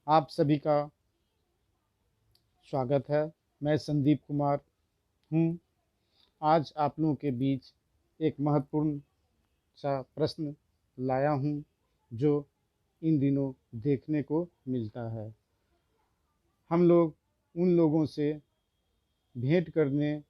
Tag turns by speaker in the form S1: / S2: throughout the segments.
S1: आप सभी का स्वागत है। मैं संदीप कुमार हूँ। आज आप लोगों के बीच एक महत्वपूर्ण सा प्रश्न लाया हूँ जो इन दिनों देखने को मिलता है। हम लोग उन लोगों से भेंट करने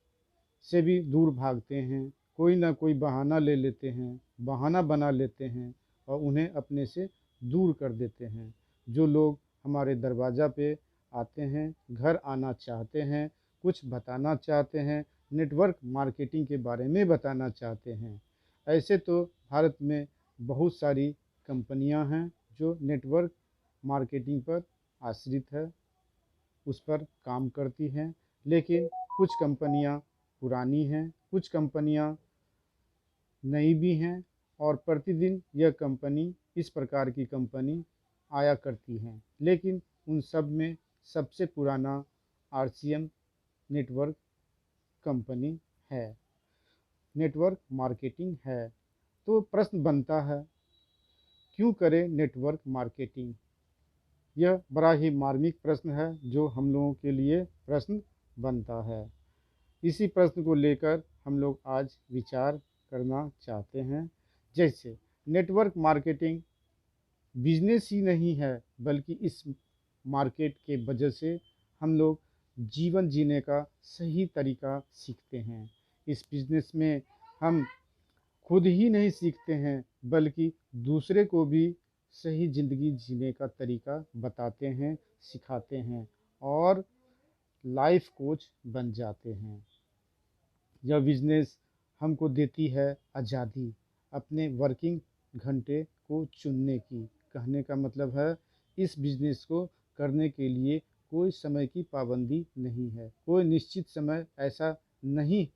S1: से भी दूर भागते हैं। कोई ना कोई बहाना ले लेते हैं, बहाना बना लेते हैं और उन्हें अपने से दूर कर देते हैं। जो लोग हमारे दरवाज़ा पे आते हैं, घर आना चाहते हैं, कुछ बताना चाहते हैं, नेटवर्क मार्केटिंग के बारे में बताना चाहते हैं। ऐसे तो भारत में बहुत सारी कंपनियां हैं जो नेटवर्क मार्केटिंग पर आश्रित है, उस पर काम करती हैं। लेकिन कुछ कंपनियां पुरानी हैं, कुछ कंपनियां नई भी हैं और प्रतिदिन यह कंपनी इस प्रकार की कंपनी आया करती हैं। लेकिन उन सब में सबसे पुराना आरसीएम नेटवर्क कंपनी है, नेटवर्क मार्केटिंग है। तो प्रश्न बनता है, क्यों करें नेटवर्क मार्केटिंग? यह बड़ा ही मार्मिक प्रश्न है जो हम लोगों के लिए प्रश्न बनता है। इसी प्रश्न को लेकर हम लोग आज विचार करना चाहते हैं। जैसे नेटवर्क मार्केटिंग बिजनेस ही नहीं है, बल्कि इस मार्केट के वजह से हम लोग जीवन जीने का सही तरीका सीखते हैं। इस बिजनेस में हम खुद ही नहीं सीखते हैं, बल्कि दूसरे को भी सही ज़िंदगी जीने का तरीका बताते हैं, सिखाते हैं और लाइफ कोच बन जाते हैं। यह बिजनेस हमको देती है आज़ादी, अपने वर्किंग घंटे को चुनने की। कहने का मतलब है, इस बिजनेस को करने के लिए कोई समय की पाबंदी नहीं है, कोई निश्चित समय ऐसा नहीं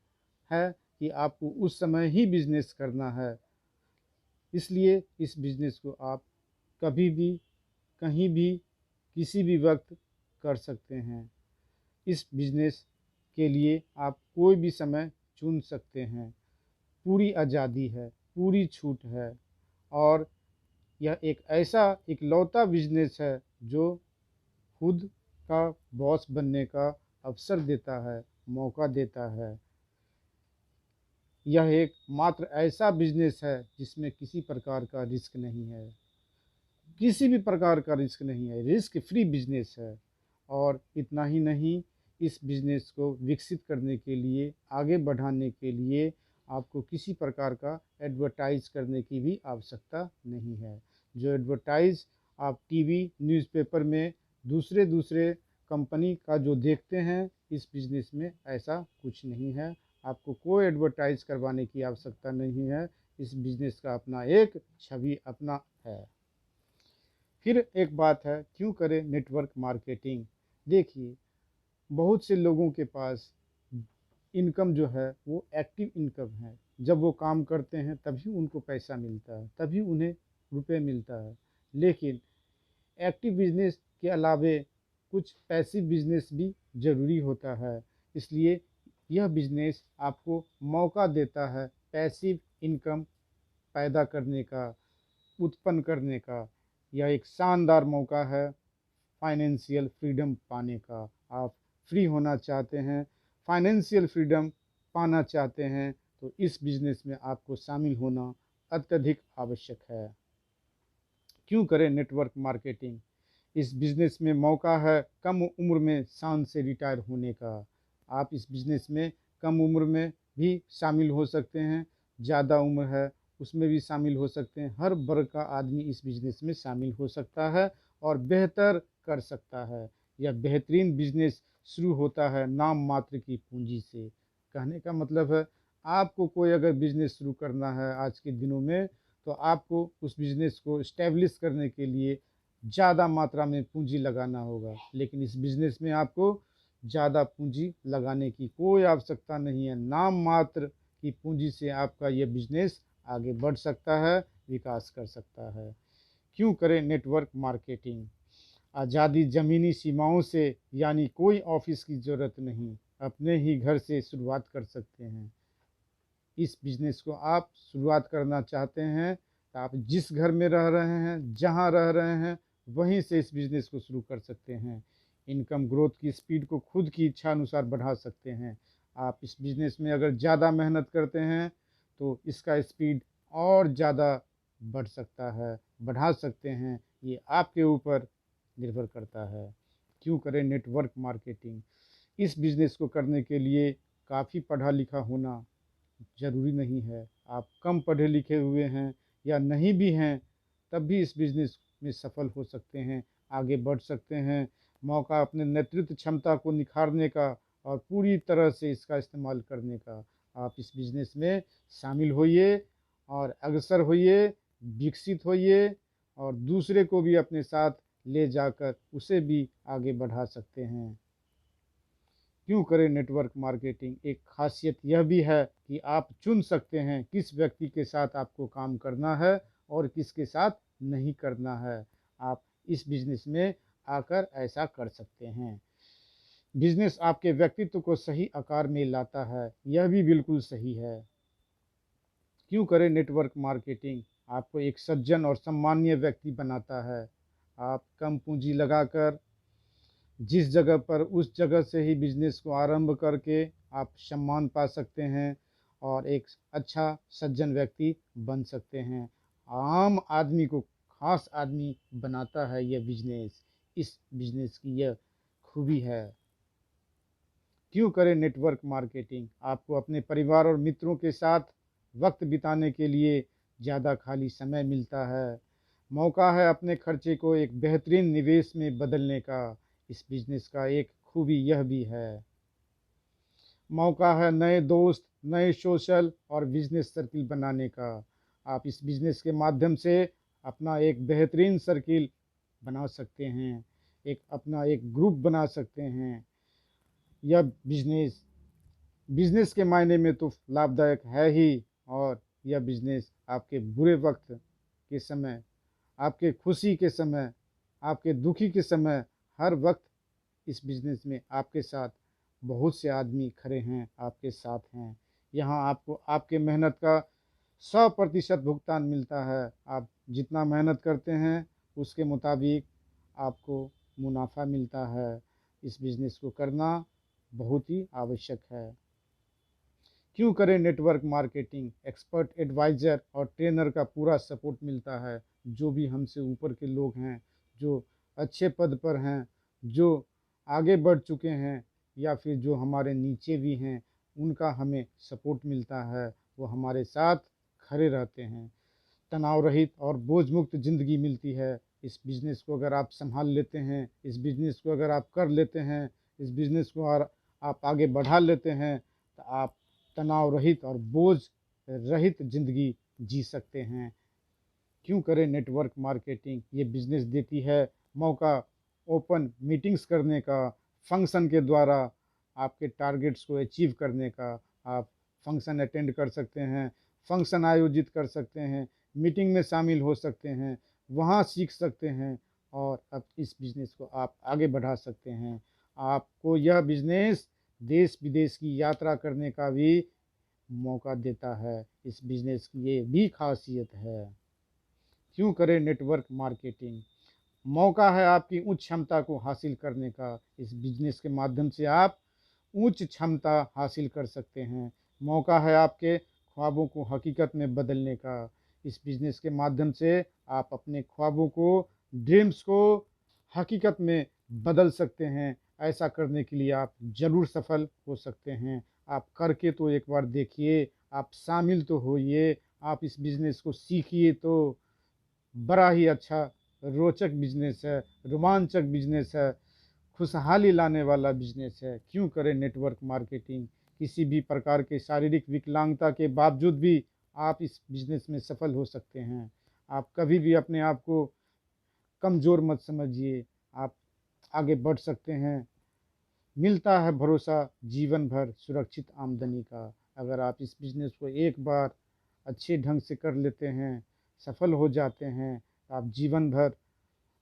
S1: है कि आपको उस समय ही बिजनेस करना है। इसलिए इस बिजनेस को आप कभी भी, कहीं भी, किसी भी वक्त कर सकते हैं। इस बिजनेस के लिए आप कोई भी समय चुन सकते हैं। पूरी आज़ादी है, पूरी छूट है और यह एक ऐसा इकलौता बिजनेस है जो खुद का बॉस बनने का अवसर देता है, मौका देता है। यह एक मात्र ऐसा बिजनेस है जिसमें किसी प्रकार का रिस्क नहीं है, किसी भी प्रकार का रिस्क नहीं है, रिस्क फ्री बिजनेस है। और इतना ही नहीं, इस बिजनेस को विकसित करने के लिए, आगे बढ़ाने के लिए आपको किसी प्रकार का एडवर्टाइज करने की भी आवश्यकता नहीं है। जो एडवर्टाइज आप टीवी न्यूज़पेपर में दूसरे दूसरे कंपनी का जो देखते हैं, इस बिजनेस में ऐसा कुछ नहीं है। आपको कोई एडवर्टाइज करवाने की आवश्यकता नहीं है। इस बिजनेस का अपना एक छवि अपना है। फिर एक बात है, क्यों करें नेटवर्क मार्केटिंग? देखिए, बहुत से लोगों के पास इनकम जो है वो एक्टिव इनकम है। जब वो काम करते हैं तभी उनको पैसा मिलता है, तभी उन्हें रुपए मिलता है। लेकिन एक्टिव बिजनेस के अलावे कुछ पैसिव बिजनेस भी ज़रूरी होता है। इसलिए यह बिजनेस आपको मौका देता है पैसिव इनकम पैदा करने का, उत्पन्न करने का। यह एक शानदार मौका है फाइनेंशियल फ्रीडम पाने का। आप फ्री होना चाहते हैं, फाइनेंशियल फ्रीडम पाना चाहते हैं, तो इस बिजनेस में आपको शामिल होना अत्यधिक आवश्यक है। क्यों करें नेटवर्क मार्केटिंग? इस बिज़नेस में मौका है कम उम्र में शान से रिटायर होने का। आप इस बिज़नेस में कम उम्र में भी शामिल हो सकते हैं, ज़्यादा उम्र है उसमें भी शामिल हो सकते हैं। हर वर्ग का आदमी इस बिज़नेस में शामिल हो सकता है और बेहतर कर सकता है। यह बेहतरीन बिज़नेस शुरू होता है नाम मात्र की पूंजी से। कहने का मतलब है, आपको कोई अगर बिज़नेस शुरू करना है आज के दिनों में, तो आपको उस बिज़नेस को इस्टेब्लिश करने के लिए ज़्यादा मात्रा में पूंजी लगाना होगा। लेकिन इस बिज़नेस में आपको ज़्यादा पूंजी लगाने की कोई आवश्यकता नहीं है। नाम मात्र की पूंजी से आपका यह बिज़नेस आगे बढ़ सकता है, विकास कर सकता है। क्यों करें नेटवर्क मार्केटिंग? आज़ादी ज़मीनी सीमाओं से, यानी कोई ऑफिस की ज़रूरत नहीं, अपने ही घर से शुरुआत कर सकते हैं। इस बिज़नेस को आप शुरुआत करना चाहते हैं तो आप जिस घर में रह रहे हैं, जहां रह रहे हैं, वहीं से इस बिज़नेस को शुरू कर सकते हैं। इनकम ग्रोथ की स्पीड को खुद की इच्छा अनुसार बढ़ा सकते हैं। आप इस बिज़नेस में अगर ज़्यादा मेहनत करते हैं तो इसका स्पीड और ज़्यादा बढ़ सकता है, बढ़ा सकते हैं। ये आपके ऊपर निर्भर करता है। क्यों करें नेटवर्क मार्केटिंग? इस बिज़नेस को करने के लिए काफ़ी पढ़ा लिखा होना ज़रूरी नहीं है। आप कम पढ़े लिखे हुए हैं या नहीं भी हैं, तब भी इस बिज़नेस में सफल हो सकते हैं, आगे बढ़ सकते हैं। मौका अपने नेतृत्व क्षमता को निखारने का और पूरी तरह से इसका इस्तेमाल करने का। आप इस बिज़नेस में शामिल होइए और अग्रसर होइए, विकसित होइए और दूसरे को भी अपने साथ ले जाकर उसे भी आगे बढ़ा सकते हैं। क्यों करें नेटवर्क मार्केटिंग? एक खासियत यह भी है कि आप चुन सकते हैं किस व्यक्ति के साथ आपको काम करना है और किसके साथ नहीं करना है। आप इस बिज़नेस में आकर ऐसा कर सकते हैं। बिज़नेस आपके व्यक्तित्व को सही आकार में लाता है, यह भी बिल्कुल सही है। क्यों करें नेटवर्क मार्केटिंग? आपको एक सज्जन और सम्मानीय व्यक्ति बनाता है। आप कम पूंजी लगाकर जिस जगह पर उस जगह से ही बिज़नेस को आरंभ करके आप सम्मान पा सकते हैं और एक अच्छा सज्जन व्यक्ति बन सकते हैं। आम आदमी को खास आदमी बनाता है यह बिज़नेस। इस बिज़नेस की यह खूबी है। क्यों करें नेटवर्क मार्केटिंग? आपको अपने परिवार और मित्रों के साथ वक्त बिताने के लिए ज़्यादा खाली समय मिलता है। मौका है अपने खर्चे को एक बेहतरीन निवेश में बदलने का। इस बिज़नेस का एक खूबी यह भी है। मौका है नए दोस्त, नए सोशल और बिज़नेस सर्किल बनाने का। आप इस बिज़नेस के माध्यम से अपना एक बेहतरीन सर्किल बना सकते हैं, एक अपना एक ग्रुप बना सकते हैं। यह बिज़नेस बिज़नेस के मायने में तो लाभदायक है ही, और यह बिज़नेस आपके बुरे वक्त के समय, आपके खुशी के समय, आपके दुखी के समय, हर वक्त इस बिज़नेस में आपके साथ बहुत से आदमी खड़े हैं, आपके साथ हैं। यहाँ आपको आपके मेहनत का 100% भुगतान मिलता है। आप जितना मेहनत करते हैं उसके मुताबिक आपको मुनाफा मिलता है। इस बिज़नेस को करना बहुत ही आवश्यक है। क्यों करें नेटवर्क मार्केटिंग? एक्सपर्ट एडवाइज़र और ट्रेनर का पूरा सपोर्ट मिलता है। जो भी हमसे ऊपर के लोग हैं, जो अच्छे पद पर हैं, जो आगे बढ़ चुके हैं या फिर जो हमारे नीचे भी हैं, उनका हमें सपोर्ट मिलता है। वो हमारे साथ खड़े रहते हैं। तनाव रहित और बोझ मुक्त ज़िंदगी मिलती है। इस बिज़नेस को अगर आप संभाल लेते हैं, इस बिज़नेस को अगर आप कर लेते हैं, इस बिज़नेस को और आप आगे बढ़ा लेते हैं, तो आप तनाव रहित और बोझ रहित ज़िंदगी जी सकते हैं। क्यों करें नेटवर्क मार्केटिंग? ये बिज़नेस देती है मौका ओपन मीटिंग्स करने का, फंक्शन के द्वारा आपके टारगेट्स को अचीव करने का। आप फंक्शन अटेंड कर सकते हैं, फंक्शन आयोजित कर सकते हैं, मीटिंग में शामिल हो सकते हैं, वहाँ सीख सकते हैं और अब इस बिज़नेस को आप आगे बढ़ा सकते हैं। आपको यह बिज़नेस देश विदेश की यात्रा करने का भी मौका देता है। इस बिज़नेस की ये भी खासियत है। क्यों करें नेटवर्क मार्केटिंग? मौका है आपकी उच्च क्षमता को हासिल करने का। इस बिज़नेस के माध्यम से आप उच्च क्षमता हासिल कर सकते हैं। मौका है आपके ख्वाबों को हकीकत में बदलने का। इस बिज़नेस के माध्यम से आप अपने ख्वाबों को, ड्रीम्स को हकीकत में बदल सकते हैं। ऐसा करने के लिए आप ज़रूर सफल हो सकते हैं। आप करके तो एक बार देखिए, आप शामिल तो होइए, आप इस बिज़नेस को सीखिए तो बड़ा ही अच्छा रोचक बिजनेस है, रोमांचक बिजनेस है, खुशहाली लाने वाला बिजनेस है। क्यों करें नेटवर्क मार्केटिंग? किसी भी प्रकार के शारीरिक विकलांगता के बावजूद भी आप इस बिजनेस में सफल हो सकते हैं। आप कभी भी अपने आप को कमज़ोर मत समझिए, आप आगे बढ़ सकते हैं। मिलता है भरोसा जीवन भर सुरक्षित आमदनी का। अगर आप इस बिज़नेस को एक बार अच्छे ढंग से कर लेते हैं, सफल हो जाते हैं, तो आप जीवन भर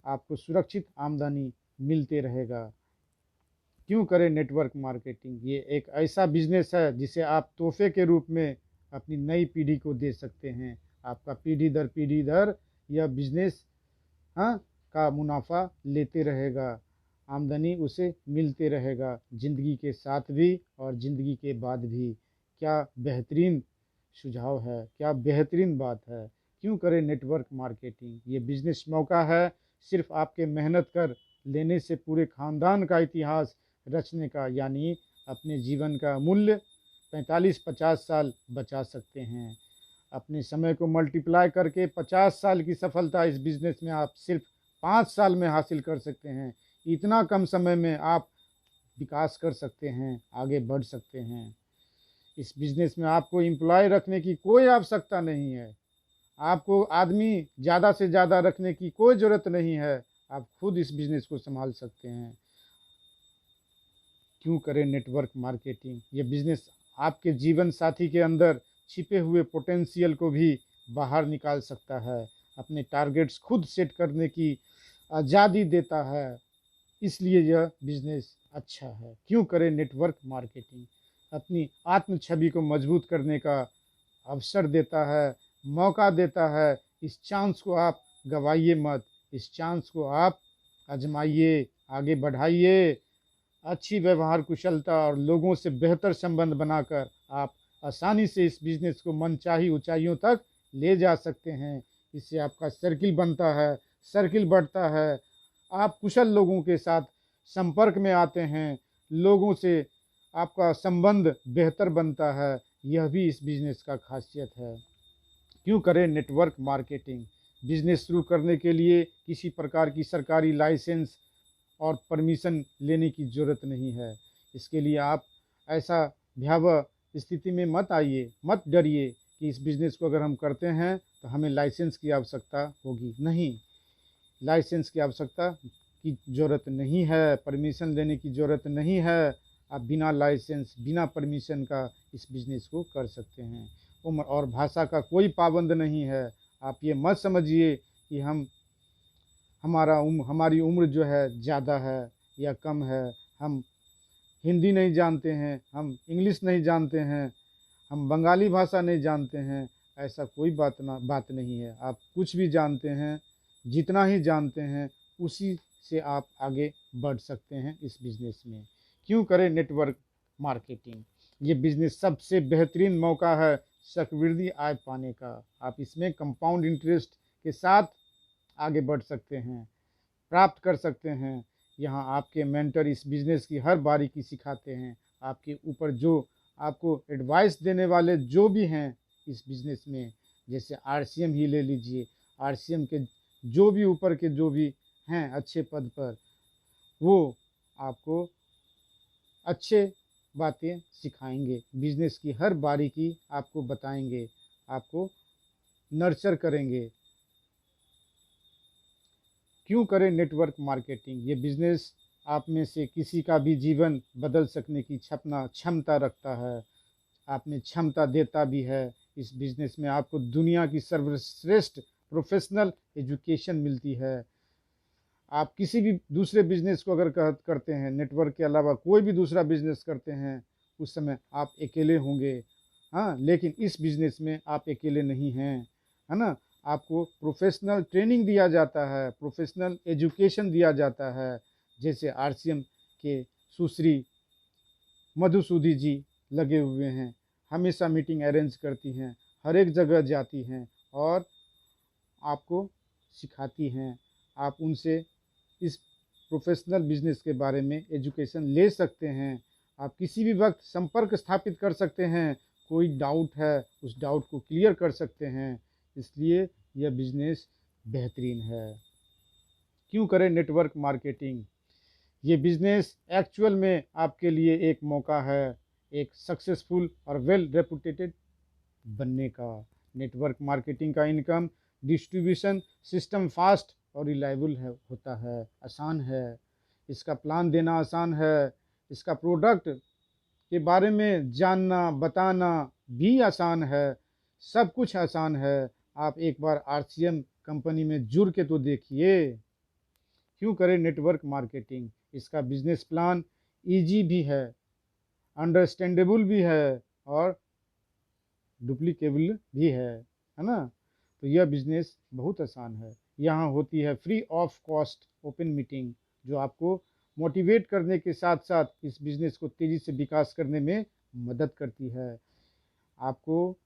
S1: आपको सुरक्षित आमदनी मिलते रहेगा। क्यों करें नेटवर्क मार्केटिंग? ये एक ऐसा बिज़नेस है जिसे आप तोहफे के रूप में अपनी नई पीढ़ी को दे सकते हैं। आपका पीढ़ी दर यह बिज़नेस, हाँ, का मुनाफा लेते रहेगा, आमदनी उसे मिलते रहेगा, ज़िंदगी के साथ भी और ज़िंदगी के बाद भी। क्या बेहतरीन सुझाव है, क्या बेहतरीन बात है। क्यों करें नेटवर्क मार्केटिंग। ये बिज़नेस मौका है सिर्फ आपके मेहनत कर लेने से पूरे ख़ानदान का इतिहास रचने का, यानी अपने जीवन का मूल्य 45-50 साल बचा सकते हैं। अपने समय को मल्टीप्लाई करके 50 साल की सफलता इस बिज़नेस में आप सिर्फ 5 साल में हासिल कर सकते हैं। इतना कम समय में आप विकास कर सकते हैं, आगे बढ़ सकते हैं। इस बिज़नेस में आपको एम्प्लॉय रखने की कोई आवश्यकता नहीं है, आपको आदमी ज़्यादा से ज़्यादा रखने की कोई ज़रूरत नहीं है, आप खुद इस बिज़नेस को संभाल सकते हैं। क्यों करें नेटवर्क मार्केटिंग। ये बिज़नेस आपके जीवन साथी के अंदर छिपे हुए पोटेंशियल को भी बाहर निकाल सकता है, अपने टारगेट्स खुद सेट करने की आज़ादी देता है, इसलिए यह बिज़नेस अच्छा है। क्यों करें नेटवर्क मार्केटिंग। अपनी आत्म छवि को मजबूत करने का अवसर देता है, मौका देता है। इस चांस को आप गवाइए मत, इस चांस को आप आजमाइए, आगे बढ़ाइए। अच्छी व्यवहार कुशलता और लोगों से बेहतर संबंध बनाकर आप आसानी से इस बिज़नेस को मनचाही ऊंचाइयों तक ले जा सकते हैं। इससे आपका सर्किल बनता है, सर्किल बढ़ता है, आप कुशल लोगों के साथ संपर्क में आते हैं, लोगों से आपका संबंध बेहतर बनता है। यह भी इस बिज़नेस का खासियत है। क्यों करें नेटवर्क मार्केटिंग। बिज़नेस शुरू करने के लिए किसी प्रकार की सरकारी लाइसेंस और परमिशन लेने की ज़रूरत नहीं है। इसके लिए आप ऐसा भयावह स्थिति में मत आइए, मत डरिए कि इस बिज़नेस को अगर हम करते हैं तो हमें लाइसेंस की आवश्यकता होगी। नहीं, लाइसेंस की आवश्यकता की ज़रूरत नहीं है, परमिशन लेने की ज़रूरत नहीं है। आप बिना लाइसेंस, बिना परमिशन का इस बिज़नेस को कर सकते हैं। उम्र और भाषा का कोई पाबंद नहीं है। आप ये मत समझिए कि हमारी उम्र जो है ज़्यादा है या कम है, हम हिंदी नहीं जानते हैं, हम इंग्लिश नहीं जानते हैं, हम बंगाली भाषा नहीं जानते हैं। ऐसा कोई बात नहीं है। आप कुछ भी जानते हैं, जितना ही जानते हैं उसी से आप आगे बढ़ सकते हैं इस बिज़नेस में। क्यों करें नेटवर्क मार्केटिंग। ये बिज़नेस सबसे बेहतरीन मौका है चक्रवृद्धि आय पाने का। आप इसमें कंपाउंड इंटरेस्ट के साथ आगे बढ़ सकते हैं, प्राप्त कर सकते हैं। यहाँ आपके मेंटर इस बिज़नेस की हर बारीकी सिखाते हैं। आपके ऊपर जो आपको एडवाइस देने वाले जो भी हैं इस बिज़नेस में, जैसे आरसीएम ही ले लीजिए, आरसीएम के जो भी ऊपर के जो भी हैं अच्छे पद पर, वो आपको अच्छे बातें सिखाएंगे, बिज़नेस की हर बारीकी आपको बताएंगे, आपको नर्चर करेंगे। क्यों करें नेटवर्क मार्केटिंग। ये बिज़नेस आप में से किसी का भी जीवन बदल सकने की क्षमता रखता है, आप में क्षमता देता भी है। इस बिज़नेस में आपको दुनिया की सर्वश्रेष्ठ प्रोफेशनल एजुकेशन मिलती है। आप किसी भी दूसरे बिज़नेस को अगर करते हैं, नेटवर्क के अलावा कोई भी दूसरा बिज़नेस करते हैं, उस समय आप अकेले होंगे। हाँ, लेकिन इस बिज़नेस में आप अकेले नहीं हैं, है ना। आपको प्रोफेशनल ट्रेनिंग दिया जाता है, प्रोफेशनल एजुकेशन दिया जाता है। जैसे आरसीएम के सुश्री मधुसूदी जी लगे हुए हैं, हमेशा मीटिंग अरेंज करती हैं, हर एक जगह जाती हैं और आपको सिखाती हैं। आप उनसे इस प्रोफेशनल बिजनेस के बारे में एजुकेशन ले सकते हैं। आप किसी भी वक्त संपर्क स्थापित कर सकते हैं, कोई डाउट है उस डाउट को क्लियर कर सकते हैं। इसलिए यह बिज़नेस बेहतरीन है। क्यों करें नेटवर्क मार्केटिंग। ये बिज़नेस एक्चुअल में आपके लिए एक मौका है, एक सक्सेसफुल और वेल रेपुटेटेड बनने का। नेटवर्क मार्केटिंग का इनकम डिस्ट्रीब्यूशन सिस्टम फास्ट और रिलायबल होता है, आसान है। इसका प्लान देना आसान है, इसका प्रोडक्ट के बारे में जानना बताना भी आसान है, सब कुछ आसान है। आप एक बार आरसीएम कंपनी में जुड़ के तो देखिए। क्यों करें नेटवर्क मार्केटिंग। इसका बिजनेस प्लान इजी भी है, अंडरस्टैंडेबल भी है और डुप्लीकेबल भी है ना। तो यह बिज़नेस बहुत आसान है। यहाँ होती है free of cost open meeting, जो आपको मोटिवेट करने के साथ साथ इस बिज़नेस को तेज़ी से विकास करने में मदद करती है। आपको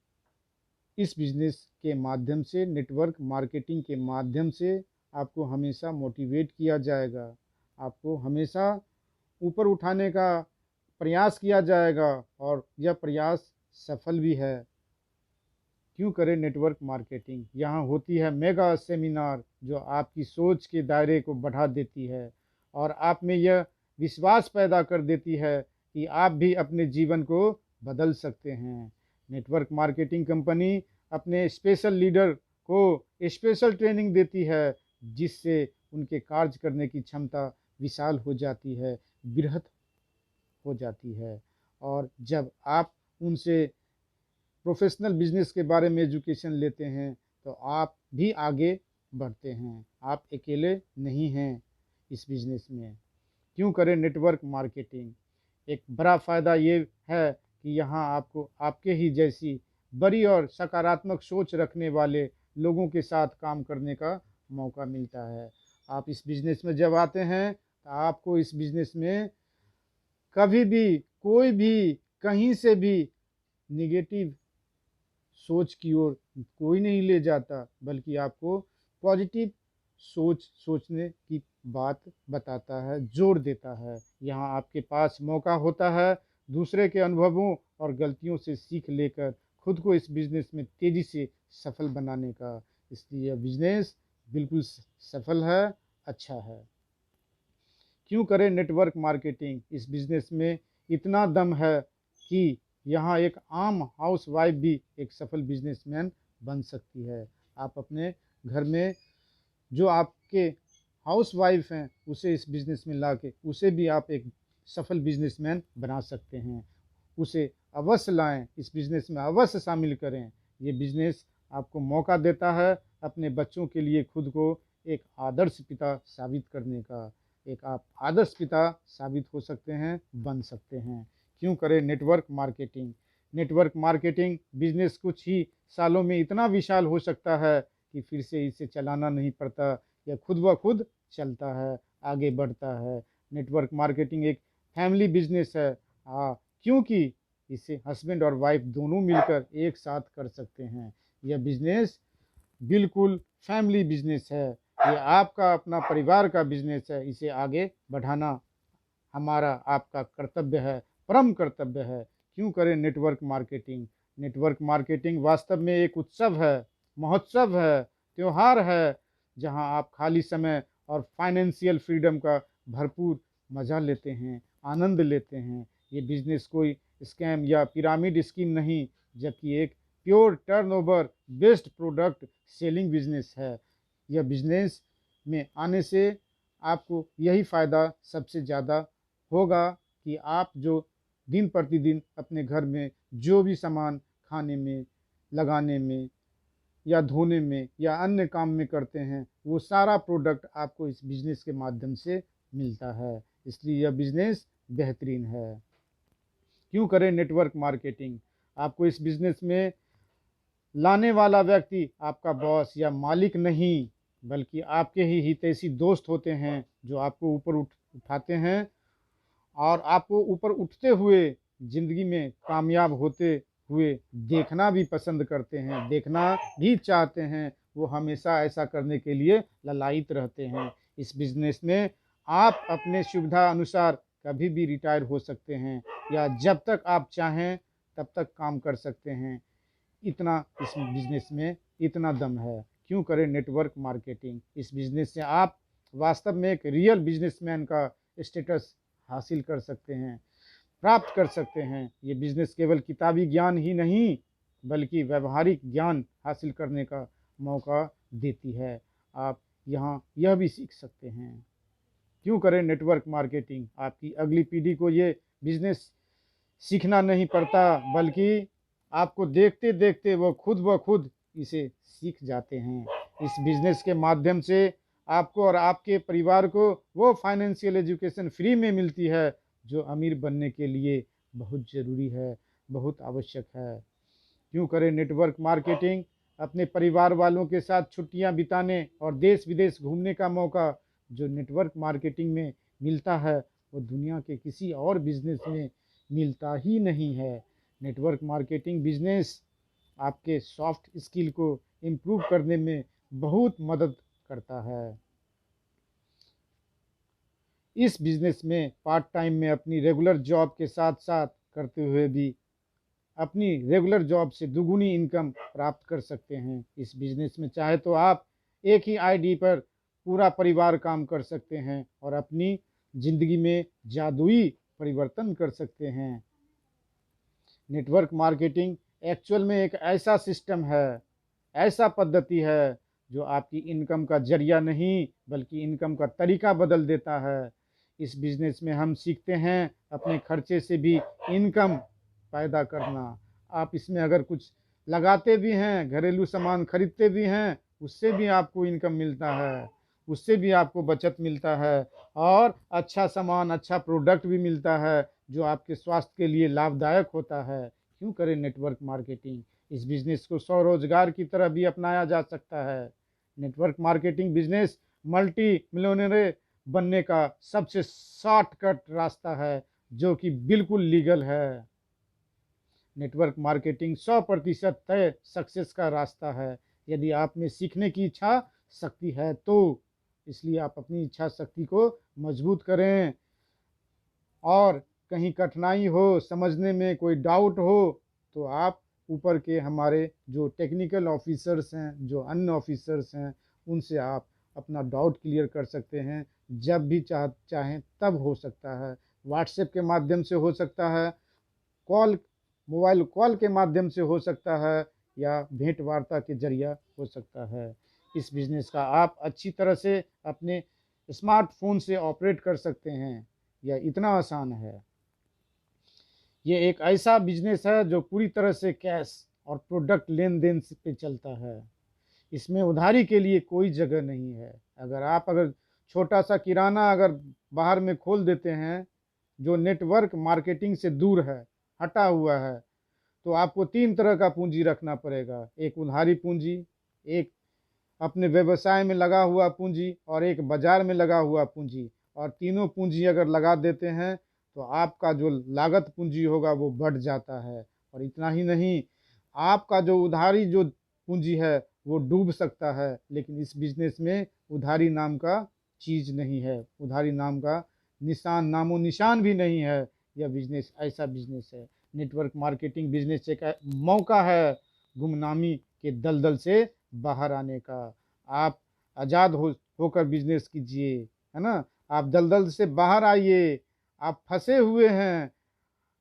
S1: इस बिज़नेस के माध्यम से, नेटवर्क मार्केटिंग के माध्यम से आपको हमेशा मोटिवेट किया जाएगा, आपको हमेशा ऊपर उठाने का प्रयास किया जाएगा और यह प्रयास सफल भी है। क्यों करें नेटवर्क मार्केटिंग? यहाँ होती है मेगा सेमिनार, जो आपकी सोच के दायरे को बढ़ा देती है और आप में यह विश्वास पैदा कर देती है कि आप भी अपने जीवन को बदल सकते हैं। नेटवर्क मार्केटिंग कंपनी अपने स्पेशल लीडर को स्पेशल ट्रेनिंग देती है, जिससे उनके कार्य करने की क्षमता विशाल हो जाती है, बृहत हो जाती है। और जब आप उनसे प्रोफेशनल बिजनेस के बारे में एजुकेशन लेते हैं तो आप भी आगे बढ़ते हैं, आप अकेले नहीं हैं इस बिज़नेस में। क्यों करें नेटवर्क मार्केटिंग? एक बड़ा फ़ायदा ये है कि यहाँ आपको आपके ही जैसी बड़ी और सकारात्मक सोच रखने वाले लोगों के साथ काम करने का मौका मिलता है। आप इस बिज़नेस में जब आते हैं तो आपको इस बिज़नेस में कभी भी कोई भी कहीं से भी निगेटिव सोच की ओर कोई नहीं ले जाता, बल्कि आपको पॉजिटिव सोचने की बात बताता है, जोर देता है। यहाँ आपके पास मौका होता है दूसरे के अनुभवों और गलतियों से सीख लेकर खुद को इस बिज़नेस में तेज़ी से सफल बनाने का। इसलिए यह बिज़नेस बिल्कुल सफल है, अच्छा है। क्यों करें नेटवर्क मार्केटिंग? इस बिज़नेस में इतना दम है कि यहाँ एक आम हाउस वाइफ भी एक सफल बिजनेसमैन बन सकती है। आप अपने घर में जो आपके हाउस वाइफ हैं उसे इस बिज़नेस में ला के उसे भी आप एक सफल बिजनेसमैन बना सकते हैं। उसे अवश्य लाएं, इस बिज़नेस में अवश्य शामिल करें। ये बिज़नेस आपको मौका देता है अपने बच्चों के लिए खुद को एक आदर्श पिता साबित करने का। एक आप आदर्श पिता साबित हो सकते हैं, बन सकते हैं। क्यों करें network marketing? Network marketing business कुछ ही सालों में इतना विशाल हो सकता है कि फिर से इसे चलाना नहीं पड़ता, यह खुद ब खुद चलता है, आगे बढ़ता है। नेटवर्क मार्केटिंग एक फैमिली बिजनेस है, क्योंकि इसे हस्बैंड और वाइफ दोनों मिलकर एक साथ कर सकते हैं। यह बिजनेस बिल्कुल फैमिली बिजनेस है, ये आपका अपना परिवार का बिजनेस है। इसे आगे बढ़ाना हमारा आपका कर्तव्य है, परम कर्तव्य है। क्यों करें नेटवर्क मार्केटिंग? नेटवर्क मार्केटिंग वास्तव में एक उत्सव है, महोत्सव है, त्यौहार है, जहां आप खाली समय और फाइनेंशियल फ्रीडम का भरपूर मज़ा लेते हैं, आनंद लेते हैं। ये बिजनेस कोई स्कैम या पिरामिड स्कीम नहीं, जबकि एक pure turnover based product selling business है। यह बिजनेस में आने से आपको यही फ़ायदा सबसे ज़्यादा होगा कि आप जो दिन प्रतिदिन अपने घर में जो भी सामान खाने में, लगाने में या धोने में या अन्य काम में करते हैं, वो सारा प्रोडक्ट आपको इस बिज़नेस के माध्यम से मिलता है। इसलिए यह बिज़नेस बेहतरीन है। क्यों करें नेटवर्क मार्केटिंग? आपको इस बिज़नेस में लाने वाला व्यक्ति आपका बॉस या मालिक नहीं, बल्कि आपके ही हितैषी दोस्त होते हैं, जो आपको ऊपर उठाते हैं और आपको ऊपर उठते हुए ज़िंदगी में कामयाब होते हुए देखना भी पसंद करते हैं, देखना भी चाहते हैं। वो हमेशा ऐसा करने के लिए ललायित रहते हैं। इस बिज़नेस में आप अपने सुविधा अनुसार कभी भी रिटायर हो सकते हैं या जब तक आप चाहें तब तक काम कर सकते हैं। इतना इस बिज़नेस में इतना दम है। क्यों करें नेटवर्क मार्केटिंग? इस बिज़नेस से आप वास्तव में एक रियल बिजनेसमैन का स्टेटस हासिल कर सकते हैं, प्राप्त कर सकते हैं। ये बिज़नेस केवल किताबी ज्ञान ही नहीं, बल्कि व्यावहारिक ज्ञान हासिल करने का मौका देती है। आप यहाँ यह भी सीख सकते हैं। क्यों करें नेटवर्क मार्केटिंग? आपकी अगली पीढ़ी को ये बिज़नेस सीखना नहीं पड़ता, बल्कि आपको देखते देखते वो खुद ब खुद इसे सीख जाते हैं। इस बिज़नेस के माध्यम से आपको और आपके परिवार को वो फाइनेंशियल एजुकेशन फ्री में मिलती है, जो अमीर बनने के लिए बहुत ज़रूरी है, बहुत आवश्यक है। क्यों करें नेटवर्क मार्केटिंग? अपने परिवार वालों के साथ छुट्टियां बिताने और देश विदेश घूमने का मौका जो नेटवर्क मार्केटिंग में मिलता है वो दुनिया के किसी और बिजनेस में मिलता ही नहीं है। नेटवर्क मार्केटिंग बिजनेस आपके सॉफ्ट स्किल को इम्प्रूव करने में बहुत मदद करता है। इस बिजनेस में पार्ट टाइम में अपनी रेगुलर जॉब के साथ साथ करते हुए भी अपनी रेगुलर जॉब से दुगुनी इनकम प्राप्त कर सकते हैं। इस बिजनेस में चाहे तो आप एक ही आईडी पर पूरा परिवार काम कर सकते हैं और अपनी ज़िंदगी में जादुई परिवर्तन कर सकते हैं। नेटवर्क मार्केटिंग एक्चुअल में एक ऐसा सिस्टम है, ऐसा पद्धति है जो आपकी इनकम का जरिया नहीं बल्कि इनकम का तरीका बदल देता है। इस बिज़नेस में हम सीखते हैं अपने खर्चे से भी इनकम पैदा करना। आप इसमें अगर कुछ लगाते भी हैं, घरेलू सामान खरीदते भी हैं, उससे भी आपको इनकम मिलता है, उससे भी आपको बचत मिलता है और अच्छा सामान, अच्छा प्रोडक्ट भी मिलता है जो आपके स्वास्थ्य के लिए लाभदायक होता है। क्यों करें नेटवर्क मार्केटिंग? इस बिज़नेस को स्वरोजगार की तरह भी अपनाया जा सकता है। Network marketing business multi millionaire बनने का सबसे शॉर्टकट रास्ता है जो कि बिल्कुल लीगल है। नेटवर्क मार्केटिंग 100% तय सक्सेस का रास्ता है यदि आप में सीखने की इच्छा शक्ति है तो। इसलिए आप अपनी इच्छा शक्ति को मजबूत करें और कहीं कठिनाई हो, समझने में कोई डाउट हो तो आप ऊपर के हमारे जो टेक्निकल ऑफिसर्स हैं, जो अन्य ऑफिसर्स हैं, उनसे आप अपना डाउट क्लियर कर सकते हैं। जब भी चाहें तब हो सकता है। व्हाट्सएप के माध्यम से हो सकता है, कॉल मोबाइल कॉल के माध्यम से हो सकता है या भेंट वार्ता के जरिया हो सकता है। इस बिज़नेस का आप अच्छी तरह से अपने स्मार्टफोन से ऑपरेट कर सकते हैं। यह इतना आसान है। ये एक ऐसा बिजनेस है जो पूरी तरह से कैश और प्रोडक्ट लेन देन पे चलता है। इसमें उधारी के लिए कोई जगह नहीं है। अगर छोटा सा किराना अगर बाहर में खोल देते हैं जो नेटवर्क मार्केटिंग से दूर है, हटा हुआ है, तो आपको 3 तरह का पूंजी रखना पड़ेगा। एक उधारी पूंजी, एक अपने व्यवसाय में लगा हुआ पूंजी और एक बाजार में लगा हुआ पूंजी। और तीनों पूंजी अगर लगा देते हैं तो आपका जो लागत पूंजी होगा वो बढ़ जाता है। और इतना ही नहीं, आपका जो उधारी जो पूंजी है वो डूब सकता है। लेकिन इस बिजनेस में उधारी नाम का चीज़ नहीं है, उधारी नाम का निशान, नामो निशान भी नहीं है। यह बिजनेस ऐसा बिजनेस है। नेटवर्क मार्केटिंग बिजनेस एक मौका है गुमनामी के दलदल से बाहर आने का। आप आज़ाद होकर बिजनेस कीजिए, है ना। आप दलदल से बाहर आइए। आप फंसे हुए हैं,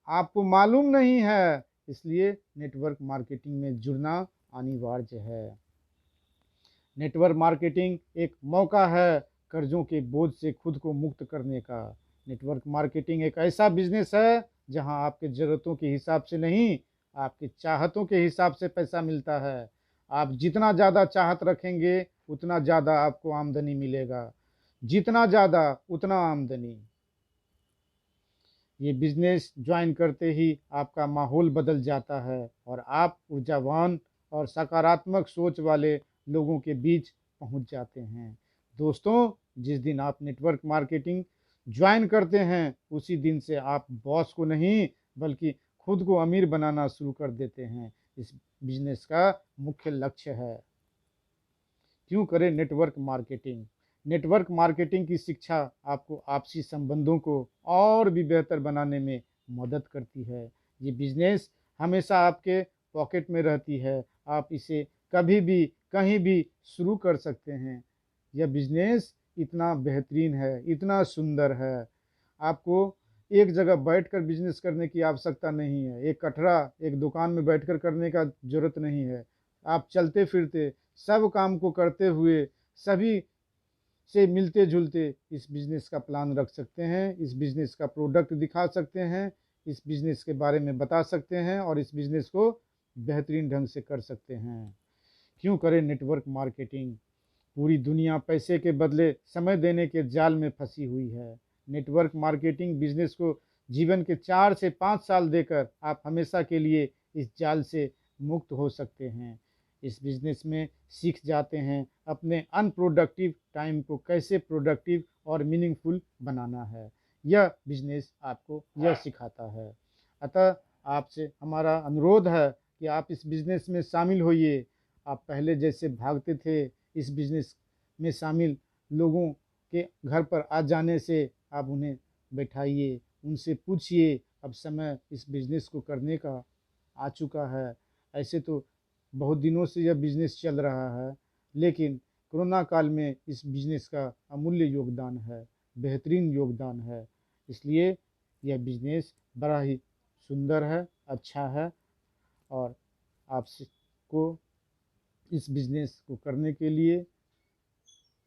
S1: आपको मालूम नहीं है, इसलिए नेटवर्क मार्केटिंग में जुड़ना अनिवार्य है। नेटवर्क मार्केटिंग एक मौका है कर्जों के बोझ से खुद को मुक्त करने का। नेटवर्क मार्केटिंग एक ऐसा बिजनेस है जहां आपके ज़रूरतों के हिसाब से नहीं, आपकी चाहतों के हिसाब से पैसा मिलता है। आप जितना ज़्यादा चाहत रखेंगे उतना ज़्यादा आपको आमदनी मिलेगा, जितना ज़्यादा उतना आमदनी। ये बिजनेस ज्वाइन करते ही आपका माहौल बदल जाता है और आप ऊर्जावान और सकारात्मक सोच वाले लोगों के बीच पहुंच जाते हैं। दोस्तों, जिस दिन आप नेटवर्क मार्केटिंग ज्वाइन करते हैं उसी दिन से आप बॉस को नहीं बल्कि खुद को अमीर बनाना शुरू कर देते हैं। इस बिजनेस का मुख्य लक्ष्य है। क्यों करें नेटवर्क मार्केटिंग? नेटवर्क मार्केटिंग की शिक्षा आपको आपसी संबंधों को और भी बेहतर बनाने में मदद करती है। ये बिजनेस हमेशा आपके पॉकेट में रहती है। आप इसे कभी भी कहीं भी शुरू कर सकते हैं। यह बिजनेस इतना बेहतरीन है, इतना सुंदर है। आपको एक जगह बैठकर बिजनेस करने की आवश्यकता नहीं है। एक कटरा एक दुकान में बैठकर करने का ज़रूरत नहीं है। आप चलते फिरते सब काम को करते हुए सभी से मिलते जुलते इस बिज़नेस का प्लान रख सकते हैं। इस बिज़नेस का प्रोडक्ट दिखा सकते हैं, इस बिज़नेस के बारे में बता सकते हैं और इस बिज़नेस को बेहतरीन ढंग से कर सकते हैं। क्यों करें नेटवर्क मार्केटिंग? पूरी दुनिया पैसे के बदले समय देने के जाल में फंसी हुई है। नेटवर्क मार्केटिंग बिजनेस को जीवन के 4 से 5 साल देकर आप हमेशा के लिए इस जाल से मुक्त हो सकते हैं। इस बिज़नेस में सीख जाते हैं अपने अनप्रोडक्टिव टाइम को कैसे प्रोडक्टिव और मीनिंगफुल बनाना है। यह बिज़नेस आपको यह सिखाता है। अतः आपसे हमारा अनुरोध है कि आप इस बिज़नेस में शामिल होइए। आप पहले जैसे भागते थे, इस बिज़नेस में शामिल लोगों के घर पर आ जाने से आप उन्हें बैठाइए, उनसे पूछिए। अब समय इस बिज़नेस को करने का आ चुका है। ऐसे तो बहुत दिनों से यह बिज़नेस चल रहा है, लेकिन कोरोना काल में इस बिज़नेस का अमूल्य योगदान है, बेहतरीन योगदान है। इसलिए यह बिज़नेस बड़ा ही सुंदर है, अच्छा है। और आपको इस बिज़नेस को करने के लिए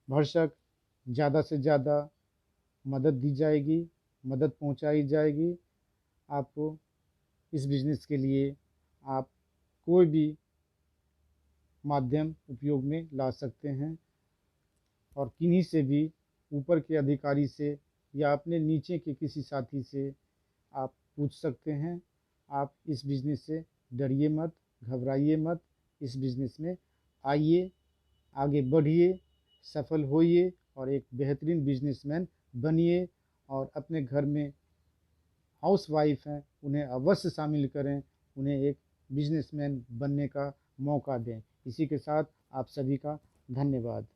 S1: भरसक ज़्यादा से ज़्यादा मदद दी जाएगी, मदद पहुंचाई जाएगी। आपको इस बिज़नेस के लिए आप कोई भी माध्यम उपयोग में ला सकते हैं और किन्हीं से भी, ऊपर के अधिकारी से या अपने नीचे के किसी साथी से आप पूछ सकते हैं। आप इस बिज़नेस से डरिए मत, घबराइए मत। इस बिज़नेस में आइए, आगे बढ़िए, सफल होइए और एक बेहतरीन बिजनेसमैन बनिए। और अपने घर में हाउस वाइफ हैं, उन्हें अवश्य शामिल करें, उन्हें एक बिजनेसमैन बनने का मौका दें। इसी के साथ आप सभी का धन्यवाद।